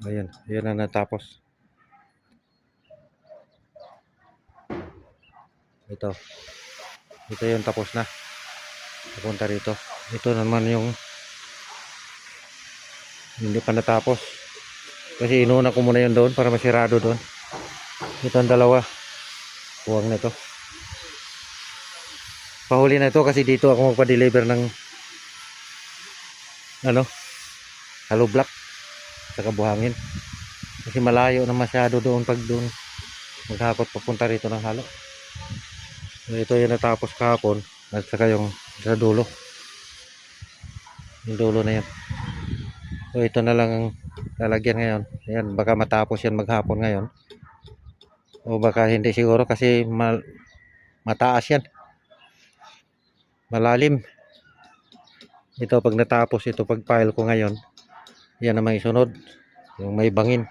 Ayan, yan na natapos. Ito. Ito yung tapos na. Papunta rito. Ito naman yung hindi pa natapos. Kasi inuna ko muna yun doon para masirado doon. Ito ang dalawa. Huwag na ito. Pahuli na ito kasi dito ako magpa-deliver ng hollow block saka buhangin. Kasi malayo na masyado doon pag doon maghakot papunta rito ng halo. Ito yung natapos kahapon at saka yung sa dulo. Yung dulo na yan. So ito na lang ang lalagyan ngayon. Ayan, baka matapos yan maghapon ngayon. O baka hindi siguro kasi mataas yan. Malalim. Ito pag natapos ito pag pile ko ngayon. Yan naman isunod. Yung may bangin.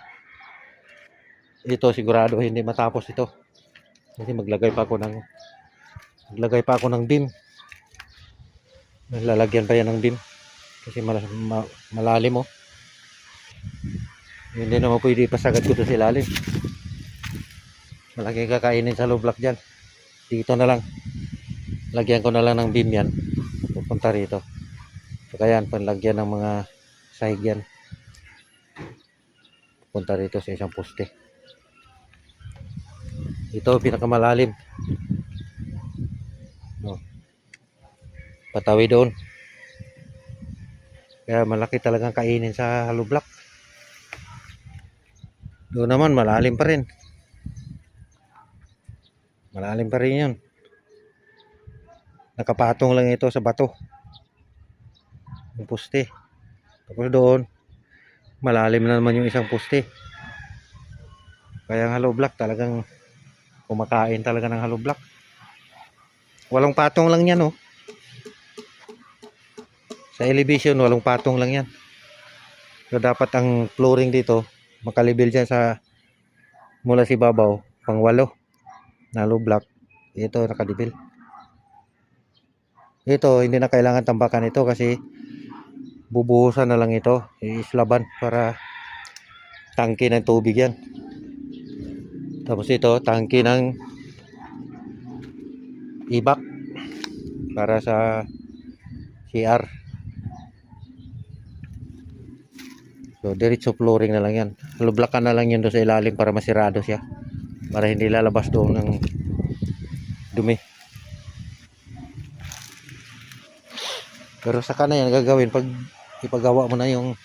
Ito sigurado hindi matapos ito. Kasi maglagay pa ako ng beam. Lalagyan pa yan ng beam. Kasi malalim oh. Hindi naman pwede pasagad ko ito sa ilalim. Malaki kakainin sa low block dyan. Dito na lang. Lagyan ko na lang ng beam yan. Pupunta rito. So kaya panlagyan ng mga sahig yan. Pupunta rito sa isang poste. Ito pinakamalalim. No. Patawi doon. Kaya malaki talagang kainin sa hollow block. Doon naman malalim pa rin. Malalim pa rin yun. Nakapatong lang ito sa bato. Yung poste. Tapos doon, malalim na naman yung isang poste. Kaya ang hollow block talagang kumakain talaga ng hollow block. Walang patong lang yan oh. Sa elevation, walang patong lang yan. So dapat ang flooring dito, makalibil dyan sa mula si babaw, pang 8 na hollow block. Ito nakadibil. Ito hindi na kailangan tambakan ito kasi bubuhusan na lang ito, iislaban para tangke ng tubig yan. Tapos ito tangke ng ibak para sa CR. So diretso flooring na lang yan. Lublakan na lang yun doon sa ilalim para masirado siya, para hindi lalabas doon ng dumi. Pero saka na yan gagawin pag ipagawa mo na yung